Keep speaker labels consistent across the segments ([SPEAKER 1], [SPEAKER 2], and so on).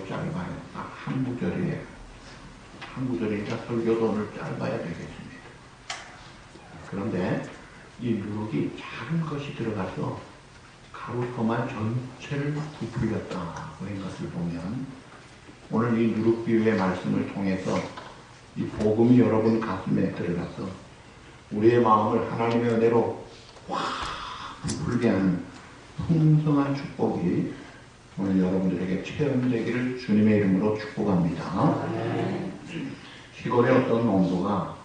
[SPEAKER 1] 짧아요. 딱 한 구절이에요. 한 구절이니까 설교도 오늘 짧아야 되겠습니다. 그런데 이 누룩이 작은 것이 들어가서 가루터만 전체를 부풀렸다 그런 것을 보면 오늘 이 누룩 비유의 말씀을 통해서 이 복음이 여러분 가슴에 들어가서 우리의 마음을 하나님의 은혜로 확 부풀게 하는 풍성한 축복이 오늘 여러분들에게 체험되기를 주님의 이름으로 축복합니다. 시골의 어떤 농부가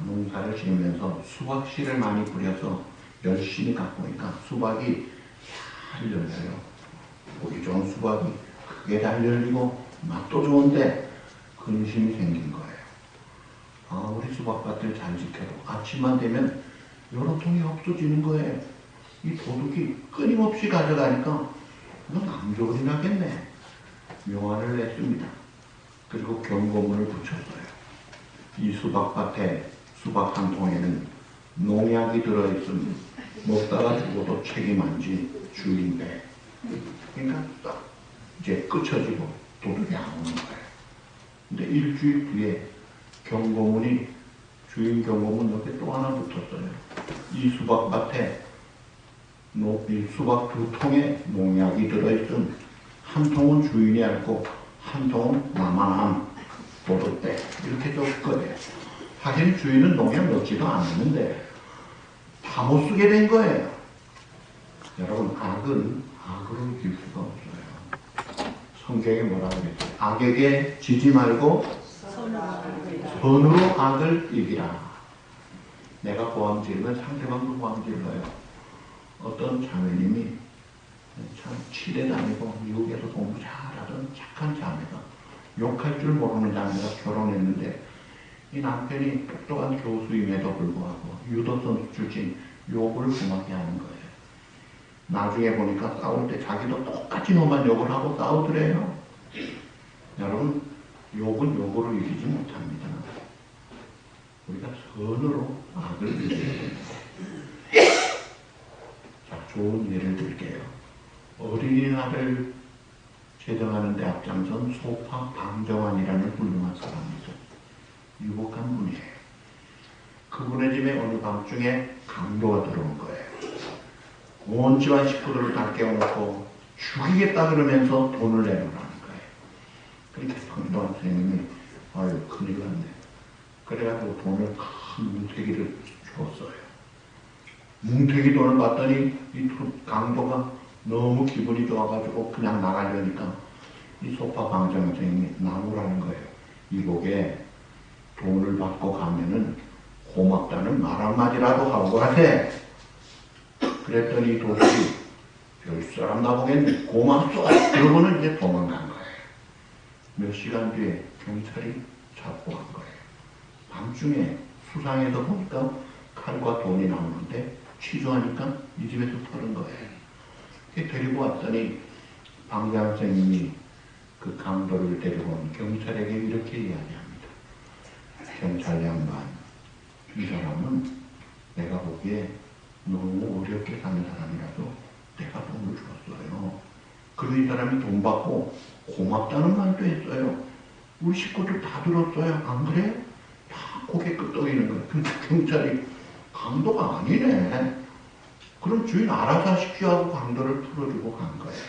[SPEAKER 1] 농사를 지으면서 수박씨를 많이 뿌려서 열심히 갖고 오니까 수박이 잘 열려요. 보기 좋은 수박이 크게 잘 열리고 맛도 좋은데 근심이 생긴 거예요. 우리 수박밭을 잘 지켜도 아침만 되면 여러 통이 없어지는 거예요. 이 도둑이 끊임없이 가져가니까 이건 낭조리 나겠네. 명화를 냈습니다. 그리고 경고문을 붙였어요. 이 수박밭에 수박 한 통에는 농약이 들어있으면 먹다가 죽어도 책임 안 지 주인 배. 그러니까 딱 이제 끝쳐지고 도둑이 안 오는 거예요. 근데 일주일 뒤에 경고문이 주인 경고문 옆에 또 하나 붙었어요. 이 수박밭에 이 수박 2통에 농약이 들어있음 한 통은 주인이 앓고 한 통은 나만 함 도둑대 이렇게 적거든요. 사실 주인은 농약 넣지도 않았는데 다 못 쓰게 된 거예요. 여러분 악은 악으로 이길 수가 없어요. 성경에 뭐라고 그랬어요? 악에게 지지 말고 선으로 악을 이기라. 내가 고함 지르면 상대방도 고함 질러요. 어떤 자매님이 참 치대 다니고 미국에서 공부 잘하던 착한 자매가 욕할 줄 모르는 자매가 결혼했는데 이 남편이 똑똑한 교수임에도 불구하고 유도 선수 출신 욕을 심하게 하는 거예요. 나중에 보니까 싸울 때 자기도 똑같이 너만 욕을 하고 싸우더래요. 여러분 욕은 욕으로 이기지 못합니다. 우리가 선으로 악을 이겨야 됩니다. 자, 좋은 예를 들게요. 어린이날을 제정하는 데 앞장선 소파 방정환이라는 훌륭한 사람이 있어요. 유복한 분이에요. 그분의 집에 어느 밤중에 강도가 들어온 거예요. 온 집안 식구들을 다 깨워놓고 죽이겠다 그러면서 돈을 내놓으라는 거예요. 그러니까 강도한 선생님이 아유 큰일 났네. 그래가지고 돈을 큰 뭉태기를 줬어요. 뭉태기 돈을 받더니 이 강도가 너무 기분이 좋아가지고 그냥 나가려니까 이 소파 방정 선생님이 나무라는 거예요. 이복에 돈을 받고 가면은 고맙다는 말 한마디라도 하고 가세. 그랬더니 도둑이 별사람 나보겠네. 고맙소. 그러고는 이제 도망간 거예요. 몇 시간 뒤에 경찰이 잡고 간 거예요. 밤중에 수상해서 보니까 칼과 돈이 나오는데 취조하니까 이 집에서 털은 거예요. 데리고 왔더니 방장 선생님이 그 강도를 데리고 온 경찰에게 이렇게 이야기합니다. 경찰 양반, 이 사람은 내가 보기에 너무 어렵게 사는 사람이라서 내가 돈을 줬어요. 그리고 이 사람이 돈 받고 고맙다는 말도 했어요. 우리 식구들 다 들었어요. 안 그래? 다 고개 끄덕이는 거예요. 근데 경찰이 강도가 아니네. 그럼 주인 알아서 하십시오 하고 강도를 풀어주고 간 거예요.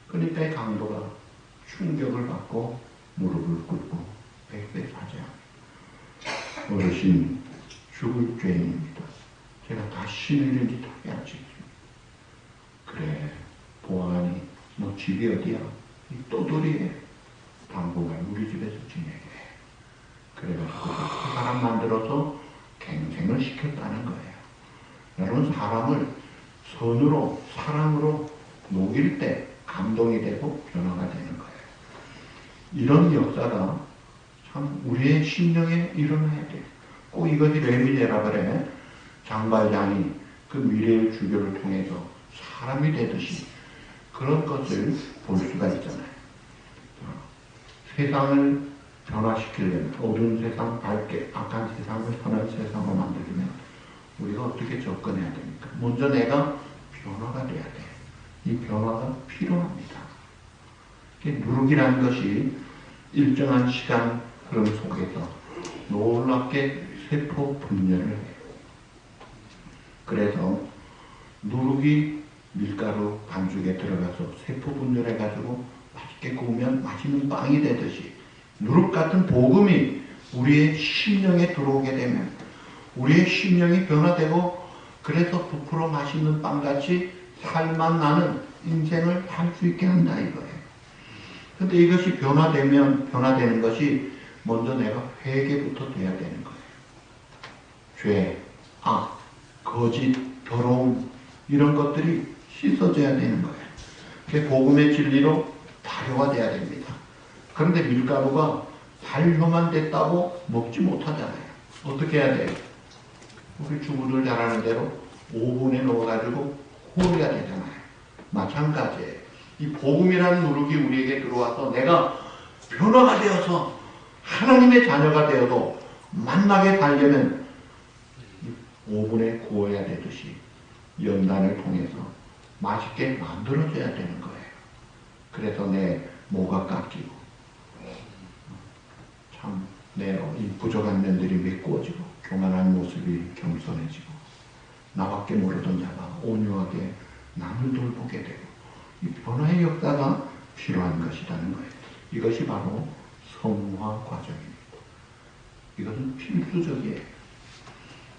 [SPEAKER 1] 그러니까 이 강도가 충격을 받고 무릎을 꿇고 백배 사죄합니다. 어르신 죽을 죄인입니다. 제가 다시는 이런 짓 하게 안 지킵니다. 그래 보아하니 너 집이 어디야? 이 또돌이에 당분간 우리 집에서 지내게. 그래가지고 그 사람 만들어서 갱생을 시켰다는 거예요. 여러분 사람을 선으로 사랑으로 녹일 때 감동이 되고 변화가 되는 거예요. 이런 역사가 참 우리의 심령에 일어나야 돼요. 꼭 이것이 레미제라블의 장발장이 그 미래의 주교를 통해서 사람이 되듯이 그런 것을 볼 수가 있잖아요. 세상을 변화시키려면 어두운 세상 밝게 악한 세상을 선한 세상으로 만들려면 우리가 어떻게 접근해야 됩니까? 먼저 내가 변화가 돼야 돼요. 이 변화가 필요합니다. 누룩이라는 것이 일정한 시간 흐름 속에서 놀랍게 세포 분열을 해요. 그래서 누룩이 밀가루 반죽에 들어가서 세포 분열해가지고 맛있게 구우면 맛있는 빵이 되듯이 누룩 같은 복음이 우리의 심령에 들어오게 되면 우리의 심령이 변화되고 그래서 부풀어 맛있는 빵같이 살만 나는 인생을 살 수 있게 한다 이거예요. 근데 이것이 변화되는 것이 먼저 내가 회개부터 돼야 되는 거예요. 죄, 악, 거짓, 더러움 이런 것들이 씻어져야 되는 거예요. 그게 복음의 진리로 발효가 돼야 됩니다. 그런데 밀가루가 발효만 됐다고 먹지 못하잖아요. 어떻게 해야 돼요? 우리 주부들 잘 아는 대로 오븐에 넣어가지고 호리가 되잖아요. 마찬가지예요. 이 복음이라는 누룩이 우리에게 들어와서 내가 변화가 되어서 하나님의 자녀가 되어도 만나게 살려면 오븐에 구워야 되듯이 연단을 통해서 맛있게 만들어줘야 되는 거예요. 그래서 내 모가 깎이고 참 내 부족한 면들이 메꾸어지고 교만한 모습이 겸손해지고 나밖에 모르던 자가 온유하게 남을 돌보게 되고 이 변화의 역사가 필요한 것이라는 거예요. 이것이 바로 성화 과정입니다. 이것은 필수적이에요.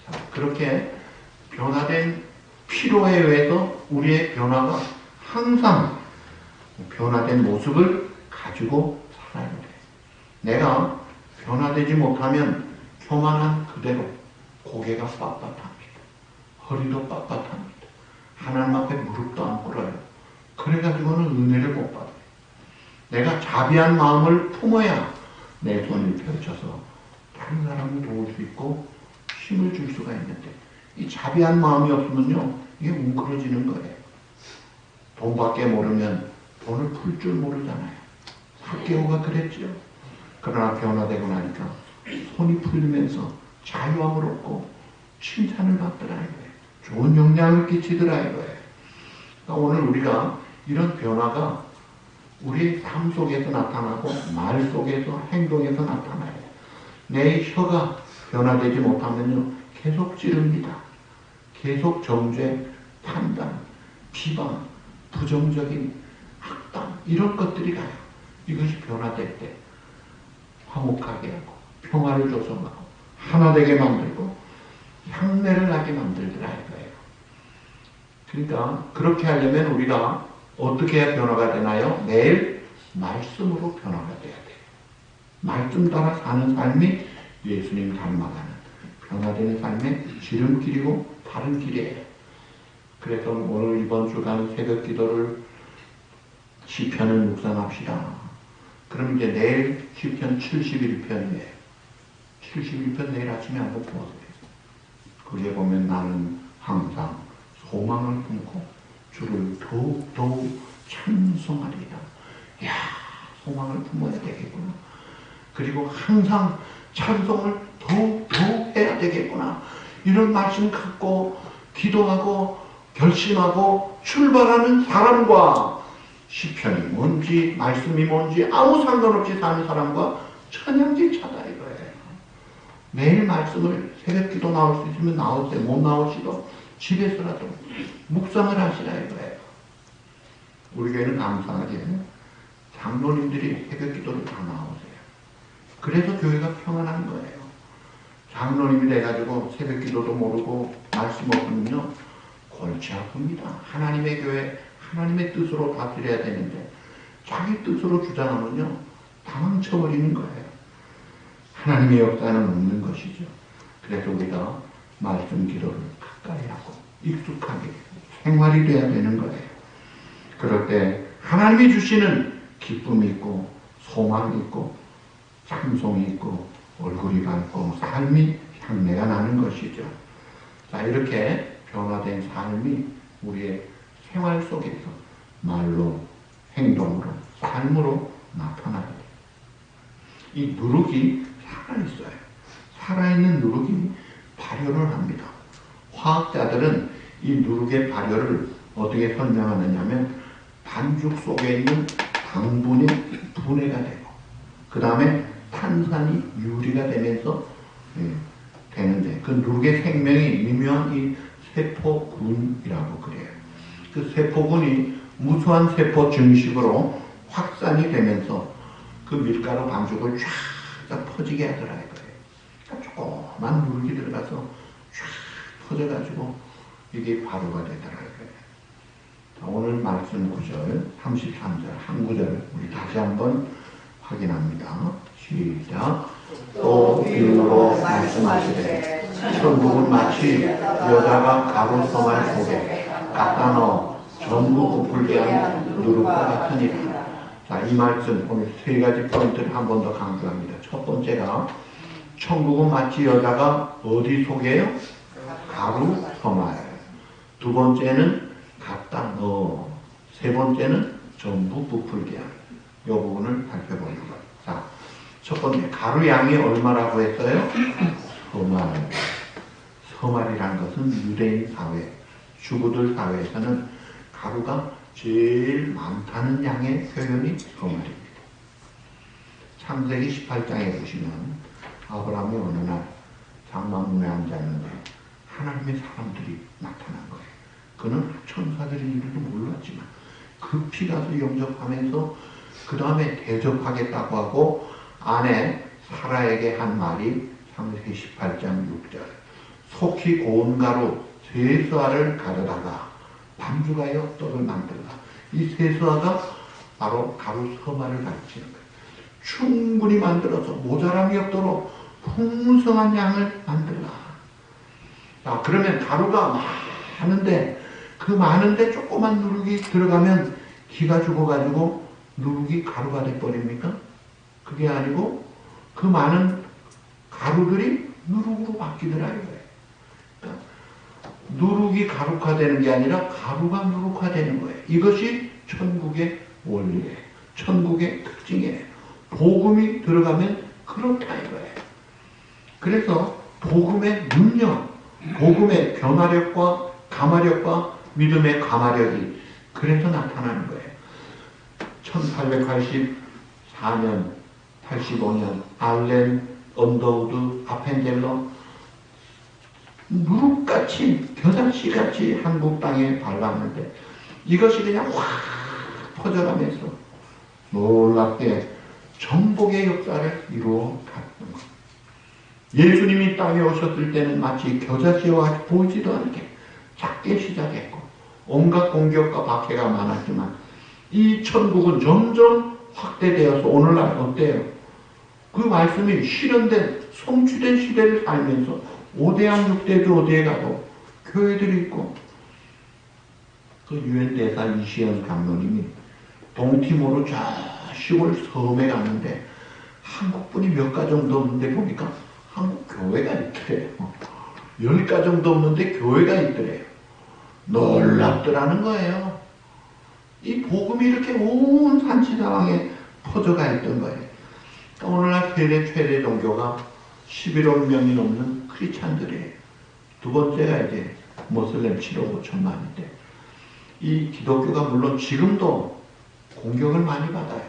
[SPEAKER 1] 자, 그렇게 변화된 필요에 의해서 우리의 변화가 항상 변화된 모습을 가지고 살아야 돼. 내가 변화되지 못하면 교만한 그대로 고개가 빳빳합니다. 허리도 빳빳합니다. 하나님 앞에 무릎도 안 꿇어요. 그래가지고는 은혜를 못 받아요. 내가 자비한 마음을 품어야 내 손을 펼쳐서 다른 사람을 도울 수 있고 힘을 줄 수가 있는데 이 자비한 마음이 없으면요 이게 뭉클어지는 거예요. 돈밖에 모르면 돈을 풀 줄 모르잖아요. 삭개오가 그랬죠. 그러나 변화되고 나니까 손이 풀리면서 자유함을 얻고 칭찬을 받더라 이거예요. 좋은 영향을 끼치더라 이거예요. 그러니까 오늘 우리가 이런 변화가 우리 삶 속에서 나타나고 말 속에서 행동에서 나타나요. 내 혀가 변화되지 못하면요 계속 찌릅니다. 계속 정죄, 판단, 비방, 부정적인 학당 이런 것들이 가요. 이것이 변화될 때 화목하게 하고 평화를 조성하고 하나 되게 만들고 향내를 나게 만들더라 이거예요. 그러니까 그렇게 하려면 우리가 어떻게 해야 변화가 되나요? 매일 말씀으로 변화가 돼야 돼요. 말씀 따라 사는 삶이 예수님 닮아가는 변화되는 삶의 지름길이고 바른 길이에요. 그래서 오늘 이번 주간 새벽 기도를 시편을 묵상합시다. 그럼 이제 내일 시편 71편이에요. 71편 내일 아침에 한번 보세요. 거기에 보면 나는 항상 소망을 품고 주를 더욱 찬송하리이다. 이야, 소망을 품어야 되겠구나. 그리고 항상 찬송을 더욱 해야 되겠구나. 이런 말씀 갖고 기도하고 결심하고 출발하는 사람과 시편이 뭔지 말씀이 뭔지 아무 상관없이 사는 사람과 천양지차다 이거예요. 매일 말씀을 새벽기도 나올 수 있으면 나오세요. 못 나오시도 집에서라도 묵상을 하시라 이거예요. 우리 교회는 감사하게 장로님들이 새벽기도를 다 나오세요. 그래서 교회가 평안한 거예요. 장로님이 돼가지고 새벽기도도 모르고 말씀 없으면요 골치 아픕니다. 하나님의 교회 하나님의 뜻으로 다스려야 되는데 자기 뜻으로 주장하면요 다 망쳐버리는 거예요. 하나님의 역사는 없는 것이죠. 그래서 우리가 말씀 기도를 가까이 하고 익숙하게 생활이 돼야 되는 거예요. 그럴 때 하나님이 주시는 기쁨이 있고 소망이 있고 찬송이 있고 얼굴이 밝고 삶이 향내가 나는 것이죠. 자, 이렇게 변화된 삶이 우리의 생활 속에서 말로, 행동으로, 삶으로 나타나야 돼요. 이 누룩이 살아있어요. 살아있는 누룩이 발효를 합니다. 화학자들은 이 누룩의 발효를 어떻게 설명하느냐 하면 반죽 속에 있는 당분의 분해가 되고 그 다음에 탄산이 유리가 되면서 되는데 그 누룩의 생명이 미묘한 이 세포군이라고 그래요. 그 세포군이 무수한 세포 증식으로 확산이 되면서 그 밀가루 반죽을 쫙 퍼지게 하더라 이거예요. 그러니까 조그만 누룩이 들어가서 쫙 퍼져가지고 이게 가루가 되더라 이거예요. 자, 오늘 말씀 구절 33절 한 구절을 우리 다시 한번 확인합니다. 시작. 또 이유로 말씀하시되 천국은 마치 여자가 가루 서말 속에 갖다 넣어 전부 부풀게 한 누룩과 같으니라. 자, 이 말씀 오늘 세 가지 포인트를 한 번 더 강조합니다. 첫 번째가 천국은 마치 여자가 어디 속에요? 가루 서말. 두 번째는 갖다 넣어. 세 번째는 전부 부풀게 한. 이 부분을 살펴보는 것. 자, 첫 번째 가루 양이 얼마라고 했어요? 서말. 서말이란 것은 유대인 사회, 주부들 사회에서는 가루가 제일 많다는 양의 표현이 서말입니다. 창세기 18장에 보시면 아브라함이 어느 날 장막문에 앉았는데 하나님의 사람들이 나타난 거예요. 그는 천사들인 줄도 몰랐지만 급히 가서 영접하면서 그 다음에 대접하겠다고 하고 아내 사라에게 한 말이 창세기 18장 6절 속히 고운 가루 세수알을 가져다가 반죽하여 떡을 만들라. 이 세수화가 바로 가루 서말을 가르치는 거예요. 충분히 만들어서 모자람이 없도록 풍성한 양을 만들라. 자, 그러면 가루가 많은데 그 많은데 조그만 누룩이 들어가면 기가 죽어가지고 누룩이 가루가 돼버립니까? 그게 아니고 그 많은 가루들이 누룩으로 바뀌더라 이거예요. 그러니까 누룩이 가루화되는 게 아니라 가루가 누룩화되는 거예요. 이것이 천국의 원리예요. 천국의 특징이에요. 복음이 들어가면 그렇다 이거예요. 그래서 복음의 능력, 복음의 변화력과 감화력과 믿음의 감화력이 그래서 나타나는 거예요. 1884년, 85년 알렌 언더우드 아펜젤러 누룩같이 겨자씨같이 한국 땅에 발랐는데 이것이 그냥 확 퍼져가면서 놀랍게 정복의 역사를 이루어 갔던 것. 예수님이 땅에 오셨을 때는 마치 겨자씨와 보이지도 않게 작게 시작했고 온갖 공격과 박해가 많았지만 이 천국은 점점 확대되어서 오늘날 어때요? 그 말씀이 실현된 성취된 시대를 살면서 5대양 6대도 어디에 가도 교회들이 있고 그 유엔 대사 이시연 장로님이 동티모르 저 시골 섬에 갔는데 한국 분이 몇 가 정도 없는데 보니까 한국 교회가 있더래요. 10가 정도 없는데 교회가 있더래요. 놀랍더라는 거예요. 이 복음이 이렇게 온 산지사방에 퍼져가 있던 거예요. 그러니까 오늘날 세계 최대 종교가 11억 명이 넘는 크리스찬들이에요. 두 번째가 이제 모슬렘 7억 5천만인데 이 기독교가 물론 지금도 공격을 많이 받아요.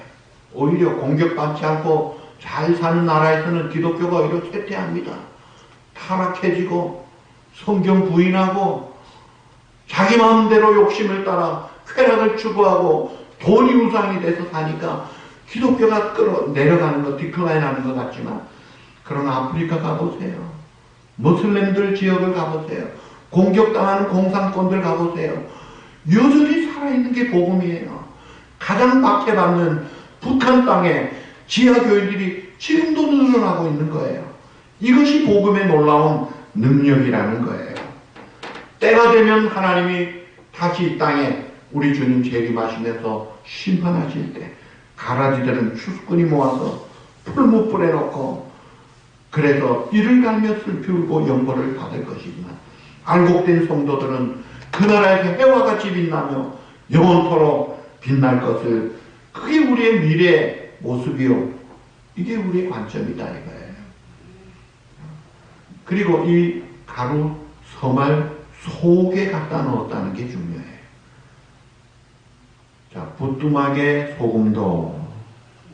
[SPEAKER 1] 오히려 공격받지 않고 잘 사는 나라에서는 기독교가 오히려 쇠퇴합니다. 타락해지고 성경 부인하고 자기 마음대로 욕심을 따라 쾌락을 추구하고 돈이 우상이 돼서 사니까 기독교가 내려가는 것, 디클라인하는 것 같지만 그러나 아프리카 가보세요. 모슬렘들 지역을 가보세요. 공격당하는 공산권들 가보세요. 여전히 살아있는 게 복음이에요. 가장 박해받는 북한 땅에 지하교회들이 지금도 늘어나고 있는 거예요. 이것이 복음의 놀라운 능력이라는 거예요. 때가 되면 하나님이 다시 이 땅에 우리 주님 재림하시면서 심판하실 때 가라지들은 추수꾼이 모아서 풀무불에 넣고 그래서 이를 갈며 슬피 울고 영벌을 받을 것이지만 알곡된 성도들은 그 나라에서 해와 같이 빛나며 영원토록 빛날 것을 그게 우리의 미래의 모습이요. 이게 우리의 관점이다 이거예요. 그리고 이 가루 서말 속에 갖다 넣었다는 게 중요해요. 자, 자, 부뚜막에 소금도.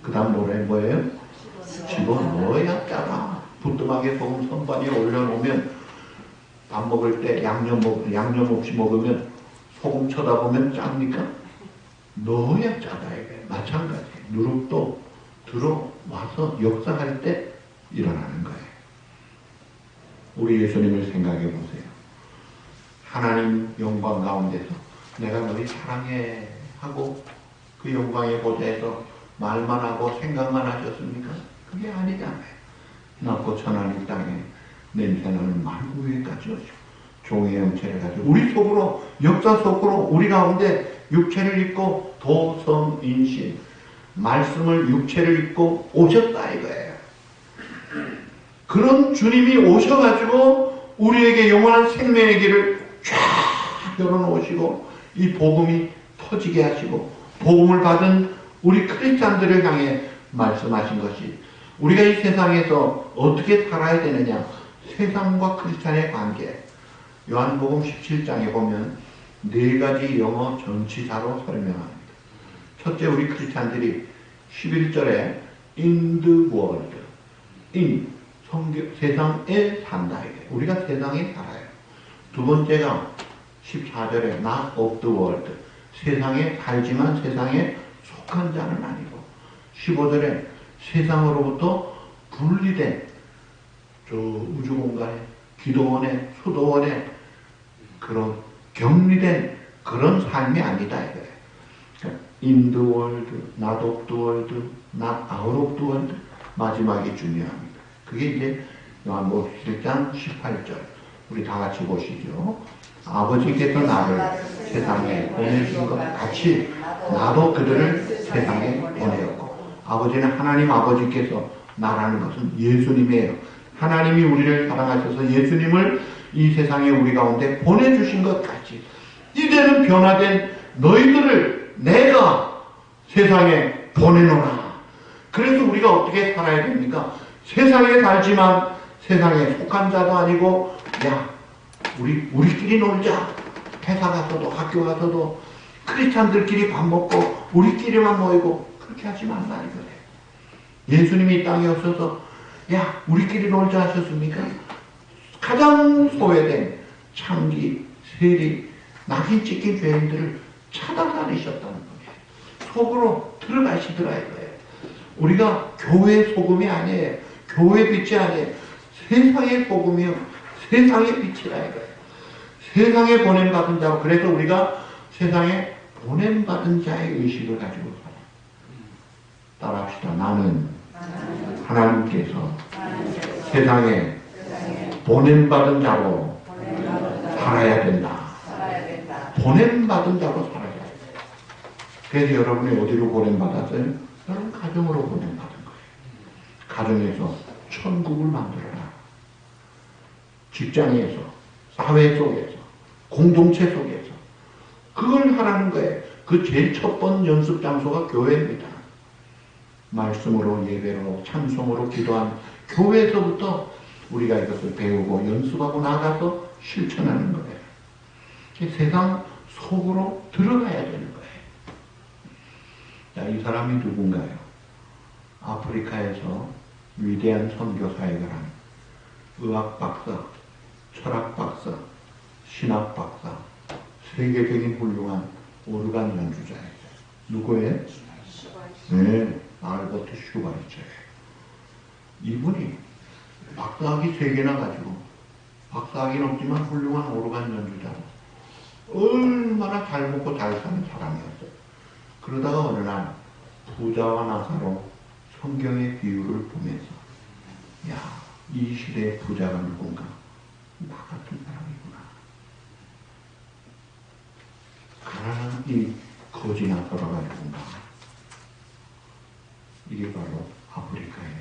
[SPEAKER 1] 그 다음 노래 뭐예요? 집어넣어야 짜다. 부뚜막에 소금 선반에 올려놓으면 밥 먹을 때 양념 없이 먹으면 소금 쳐다보면 짭니까? 넣어야 짜다. 이게 마찬가지. 누룩도 들어와서 역사할 때 일어나는 거예요. 우리 예수님을 생각해 보세요. 하나님 영광 가운데서 내가 너희 사랑해 하고 그 영광의 보좌에서 말만 하고 생각만 하셨습니까? 그게 아니잖아요. 낮고 천한 이 땅에 냄새나는 말구 위에까지 오시고 종의 형체를 가지고 우리 속으로 역사 속으로 우리 가운데 육체를 입고 도성인신 말씀을 육체를 입고 오셨다 이거예요. 그런 주님이 오셔가지고 우리에게 영원한 생명의 길을 쫙 열어놓으시고 이 복음이 터지게 하시고 복음을 받은 우리 크리스찬들을 향해 말씀하신 것이 우리가 이 세상에서 어떻게 살아야 되느냐, 세상과 크리스찬의 관계. 요한복음 17장에 보면 4가지 영어 전치사로 설명합니다. 첫째, 우리 크리스찬들이 11절에 in the world, in 세상에 산다. 우리가 세상에 살아요. 두 번째가 14절에 not of the world, 세상에 살지만 세상에 속한 자는 아니고, 15절에 세상으로부터 분리된 저 우주공간에 기도원에 수도원에 그런 격리된 그런 삶이 아니다 이거예요. In the world, not of the world, not out of the world. 마지막이 중요합니다. 그게 이제 요한복음 7장 18절. 우리 다 같이 보시죠. 아버지께서 나를 세상에 보내신 것 같이 나도 그들을 세상에 보내었고. 아버지는 하나님 아버지께서 나라는 것은 예수님이에요. 하나님이 우리를 사랑하셔서 예수님을 이 세상에 우리 가운데 보내주신 것 같이 이제는 변화된 너희들을 내가 세상에 보내노라. 그래서 우리가 어떻게 살아야 됩니까? 세상에 살지만 세상에 속한 자도 아니고, 야 우리끼리 놀자. 회사 가서도 학교 가서도 크리스찬들끼리 밥 먹고 우리끼리만 모이고 그렇게 하지 말라 이거예요. 예수님이 이 땅에 오셔서 야 우리끼리 놀자 하셨습니까? 가장 소외된 창기, 세리, 낙인 찍힌 죄인들을 찾아다니셨다는 거예요. 속으로 들어가시더라 이거예요. 우리가 교회의 소금이 아니에요. 교회의 빛이 아니에요. 세상의 소금이요. 세상의 빛이라 이거예요. 세상에 보냄받은 자고, 그래서 우리가 세상에 보냄받은 자의 의식을 가지고 살아요. 따라합시다. 나는 하나님께서 세상에 보냄받은 자로 살아야 된다. 보냄받은 자로 살아야 된다. 그래서 여러분이 어디로 보냄받았어요? 여러분 가정으로 보냄받은 거예요. 가정에서 천국을 만들어라. 직장에서, 사회 속에서, 공동체 속에서 그걸 하라는 거예요. 그 제일 첫 번 연습 장소가 교회입니다. 말씀으로, 예배로, 찬송으로 기도한 교회에서부터 우리가 이것을 배우고 연습하고 나가서 실천하는 거예요. 세상 속으로 들어가야 되는 거예요. 자, 이 사람이 누군가요? 아프리카에서 위대한 선교 사역을 한 의학 박사, 철학 박사, 신학 박사, 세계적인 훌륭한 오르간 연주자예요. 누구예요? 네, 알버트 슈바이처예요. 이분이 박사학위 3개나 가지고, 박사학위는 없지만 훌륭한 오르간 연주자로 얼마나 잘 먹고 잘 사는 사람이었어요. 그러다가 어느 날 부자와 나사로 성경의 비유를 보면서, 야, 이 시대의 부자가 누군가? 나 같은 사람이구나. 가난한 이 거지 나사로가 누군가? 이게 바로 아프리카의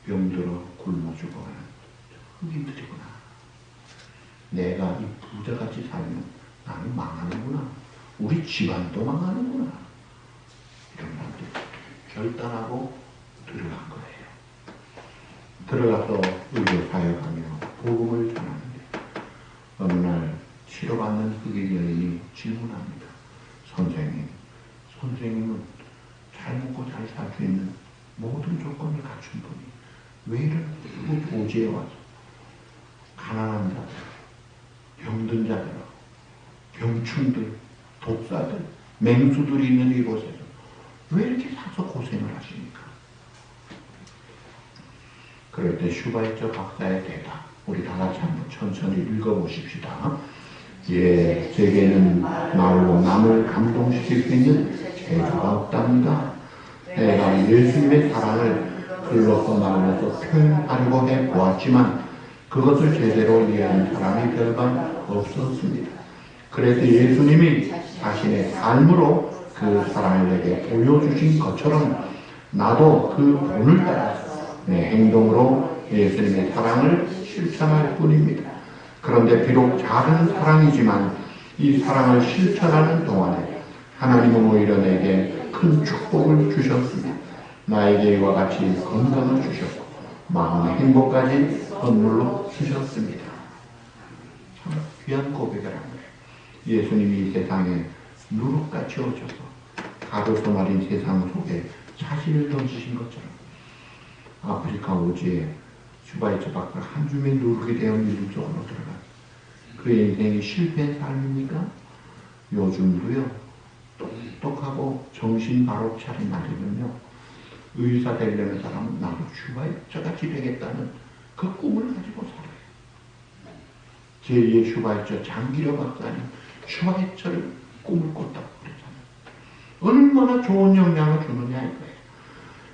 [SPEAKER 1] 병들어 굶어 죽어가는 흑인들이구나. 내가 이 부자같이 살면 나는 망하는구나. 우리 집안도 망하는구나. 이런 사람들이 결단하고 들어간 거예요. 들어가서 의료 사역하며 복음을 전하는데 어느 날 치료받는 흑인 여인이 질문합니다. 선생님, 선생님은 잘 먹고 잘 살 수 있는 모든 조건을 갖춘 분이 왜 이런 오지에 와서 가난한 자들, 병든 자들, 병충들, 독사들, 맹수들이 있는 이곳에서 왜 이렇게 사서 고생을 하십니까? 그럴 때 슈바이처 박사의 대답, 우리 다 같이 한번 천천히 읽어보십시다. 예, 제게는 말로 남을 감동시킬 수 있는 재주가 없답니다. 내가 예수님의 사랑을 글로서 말로서 표현하려고 해보았지만 그것을 제대로 이해하는 사람이 별반 없었습니다. 그래서 예수님이 자신의 삶으로 그 사랑을 내게 보여주신 것처럼 나도 그 본을 따라서 내 행동으로 예수님의 사랑을 실천할 뿐입니다. 그런데 비록 작은 사랑이지만 이 사랑을 실천하는 동안에 하나님은 오히려 내게 큰 축복을 주셨습니다. 나에게 이와 같이 건강을 주셨고 마음의 행복까지 선물로 주셨습니다. 참 귀한 고백을 한 거예요. 예수님이 이 세상에 누룩같이 오셔서 가로수 마린 세상 속에 자신을 던지신 것처럼 아프리카 오지에 슈바이처 박사 한 줌의 누룩이 되어 미국 쪽으로 들어간 그의 인생이 실패한 삶입니까? 요즘도요, 똑똑하고 정신 바로 차린 날이면요, 의사 되려는 사람은 나도 슈바이처같이 되겠다는 그 꿈을 가지고 살아요. 제2의 슈바이처 장기려 박사님 슈바이처를 꿈을 꿨다고 그랬잖아요. 얼마나 좋은 영향을 주느냐 이거예요.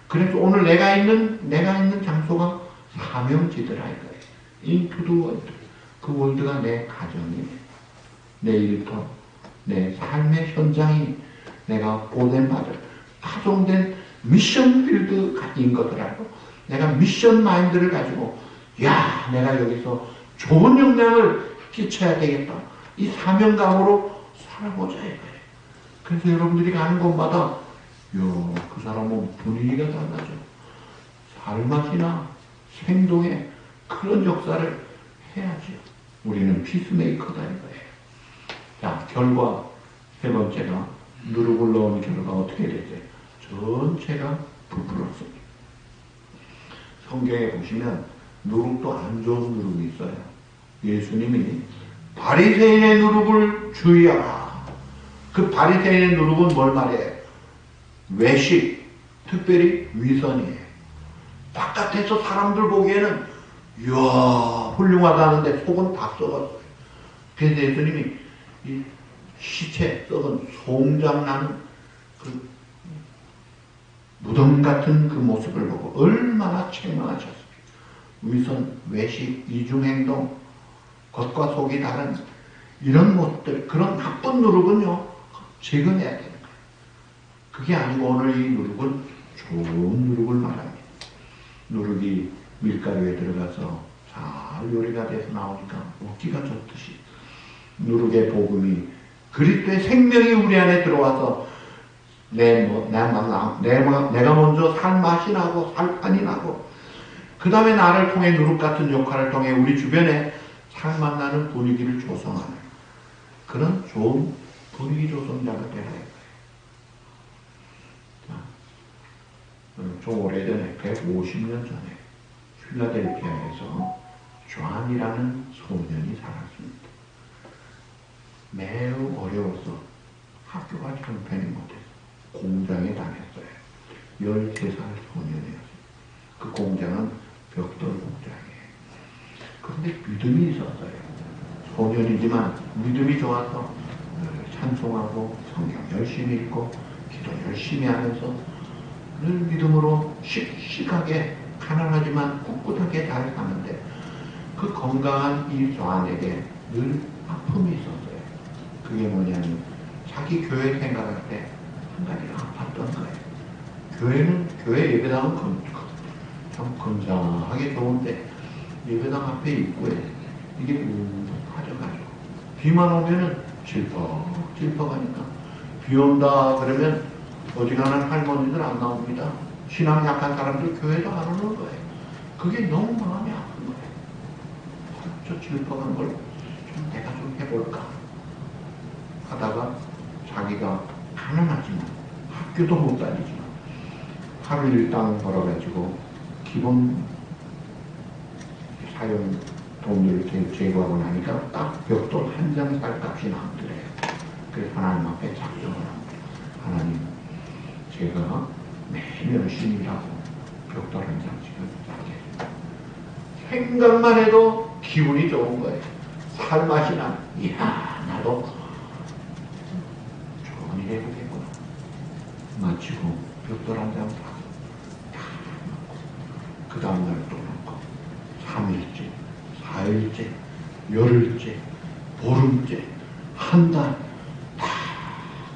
[SPEAKER 1] 그래서 오늘 내가 있는 장소가 사명지대라 이거예요. Into the world. 그 월드가 내 가정이에요. 내 일터, 내 삶의 현장이 내가 보냄받을 파송된 미션 필드인 것을 알고 내가 미션 마인드를 가지고 야 내가 여기서 좋은 영향을 끼쳐야 되겠다. 이 사명감으로 살아보자 이거예요. 그래서 여러분들이 가는 곳마다 그 사람은 분위기가 달라져. 삶맛이나 행동에 그런 역사를 해야지. 우리는 피스메이커다 이거예요. 자, 결과 세 번째가 누룩을 넣은 결과 어떻게 되죠? 전체가 부풀었습니다. 성경에 보시면 누룩도 안 좋은 누룩이 있어요. 예수님이 바리새인의 누룩을 주의하라. 그 바리새인의 누룩은 뭘 말해요? 외식, 특별히 위선이에요. 바깥에서 사람들 보기에는 이야 훌륭하다는데 속은 다 썩었어요. 그래서 예수님이 이 시체 썩은 송장나는 그 무덤 같은 그 모습을 보고 얼마나 책망하셨습니까? 위선, 외식, 이중행동, 겉과 속이 다른 이런 모습들, 그런 나쁜 누룩은요 제거해야 되는 거예요. 그게 아니고 오늘 이 누룩은 좋은 누룩을 말합니다. 누룩이 밀가루에 들어가서 잘 요리가 돼서 나오니까 먹기가 좋듯이 누룩의 복음이 그리스도의 생명이 우리 안에 들어와서 내가 먼저 살 맛이 나고 살판이 나고 그 다음에 나를 통해 누룩 같은 역할을 통해 우리 주변에 살맛 나는 분위기를 조성하는 그런 좋은 분위기 조성자가 되라 이거예요. 좀 오래전에 150년 전에 필라델피아에서 존이라는 소년이 살았습니다. 매우 어려워서 학교가 형편이 못해서 공장에 다녔어요. 13살 소년이었어요. 그 공장은 벽돌 공장이에요. 그런데 믿음이 있었어요. 소년이지만 믿음이 좋아서 찬송하고 성경 열심히 읽고 기도 열심히 하면서 늘 믿음으로 씩씩하게 가난하지만 꿋꿋하게 잘 사는데 그 건강한 이 조안에게 늘 아픔이 있었어요. 그게 뭐냐면 자기 교회 생각할 때 한 가지가 아팠던 거예요. 교회 예배당은 참 건장하게 좋은데 예배당 앞에 입구에 이게 빠져가지고 비만 오면은 질퍽하니까 비 온다 그러면 어지간한 할머니들 안 나옵니다. 신앙 약한 사람들 교회도 안 오는 거예요. 그게 너무 마음이 아픈 거예요. 저 질퍽한 걸 좀 내가 좀 해볼까 하다가 자기가 가난하지만 학교도 못 다니지만 하루 일당 벌어가지고 기본 사용 돈을 제거하고 나니까 딱 벽돌 한 장 살 값이 남더래요. 그래서 하나님 앞에 작정을 합니다. 하나님, 제가 매일 열심히 일하고 벽돌 한 장씩은 사게. 생각만 해도 기분이 좋은 거예요. 살맛이 나. 이야, 나도 좋은 일 해보겠구나. 마치고 벽돌 한 장 사고 다 놓고 그 다음날 또 놓고 3일째, 4일째, 열흘째, 보름째, 한 달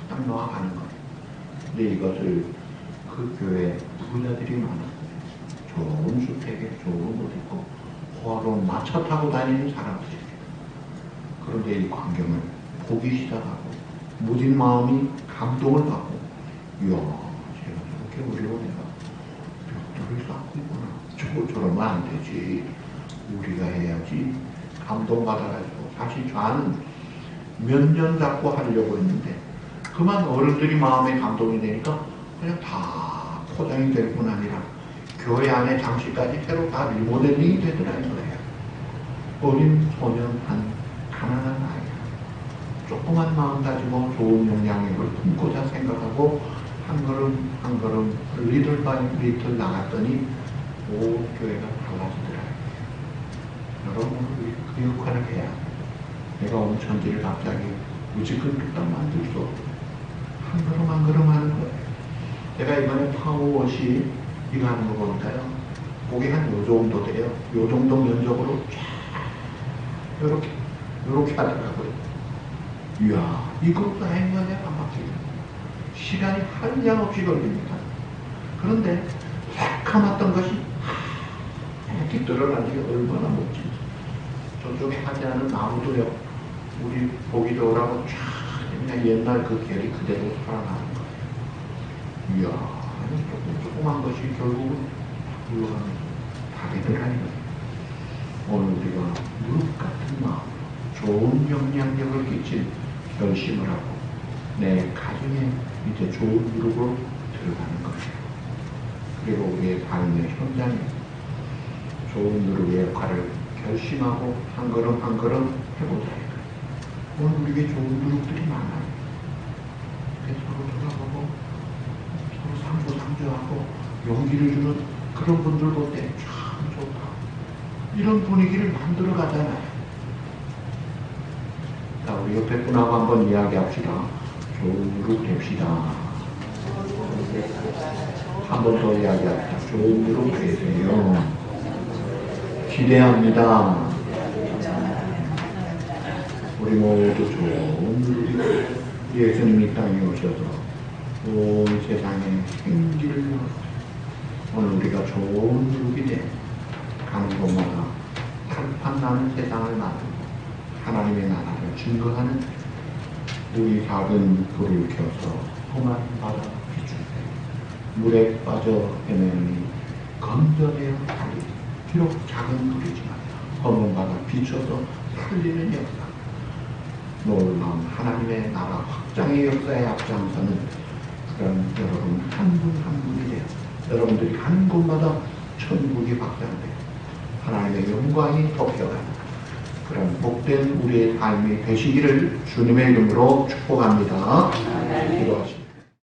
[SPEAKER 1] 딱 놓아가는 거예요. 근데 이것을 그 교회 부자들이 많았어요. 좋은 주택에 좋은 옷 입고 호화로운 마차 타고 다니는 사람들입니다. 그런데 이 광경을 보기 시작하고 무딘 마음이 감동을 받고, 이야, 제가 저렇게 어려운 애가 벽돌을 쌓고 있구나. 저러면 안 되지. 우리가 해야지. 감동받아가지고 사실 저는 몇 년 잡고 하려고 했는데 그만 어른들이 마음에 감동이 되니까 그냥 다 포장이 될 뿐 아니라 교회 안에 장식까지 새로 다 리모델링이 되더라는 거예요. 어린 소년 한 가난한 아이 조그만 마음 가지고 좋은 영향력을 품고자 생각하고 한 걸음 한 걸음 리틀 바이 리틀 나갔더니 온 교회가 달라지더라고요. 여러분, 그 역할을 해야 내가 오늘 천지를 갑자기 무지근 뚝딱 만들 수 없고 한 걸음 한 걸음 하는 거예요. 제가 이번에 파워워시 이거 하는 거 보니까요, 목이 한 요 정도 돼요. 요 정도 면적으로 쫙 요렇게 하더라고요. 이야, 이것도 행간에 안 막히고 시간이 한량없이 걸립니다. 그런데 새카맣던 것이 이렇게 드러나는 게 얼마나 멋진지. 저쪽에 하지 않은 나무도요, 우리 보기 좋으라고 쫙 그냥 옛날 그 결이 그대로 살아나는 거예요. 이야, 조그만 것이 결국은 물러가면서 다게 되라는 거예요. 오늘 우리가 무릎 같은 마음, 좋은 영향력을 끼칠 결심을 하고 내 가정에 이제 좋은 무릎으로 들어가는 거예요. 그리고 우리의 삶의 현장에 좋은 무릎의 역할을 결심하고 한 걸음 한 걸음 해보자. 오늘 우리에게 좋은 무릎들이 많아요. 서로 돌아보고 서로 상주하고 용기를 주는 그런 분들 볼 때 참 좋다. 이런 분위기를 만들어 가잖아요. 자, 우리 옆에 분하고 한번 이야기합시다. 좋은 무릎 됩시다. 한 번 더 이야기합시다. 좋은 무릎 되세요. 기대합니다. 우리 모두 좋은 무릎. 예수님이 땅에 오셔서 온 세상에 생기를 열었어요. 오늘 우리가 좋은 무릎이 돼 가는 곳마다 팔팔 나는 세상을 만들고 하나님의 나라를 증거하는 우리 작은 불을 켜서 험한 바다 비추세요. 물에 빠져 헤매니 건져내어 살리. 비록 작은 불이지만 험한 바다 비춰서 살리는 역사. 놀라운 하나님의 나라 확장의 역사에 앞장서는 그런 여러분 한 분 한 분이 돼요. 여러분들이 한 곳마다 천국이 확장돼요. 하나님의 영광이 덮여가는 그런 복된 우리의 삶이 되시기를 주님의 이름으로 축복합니다. 기도하십니다.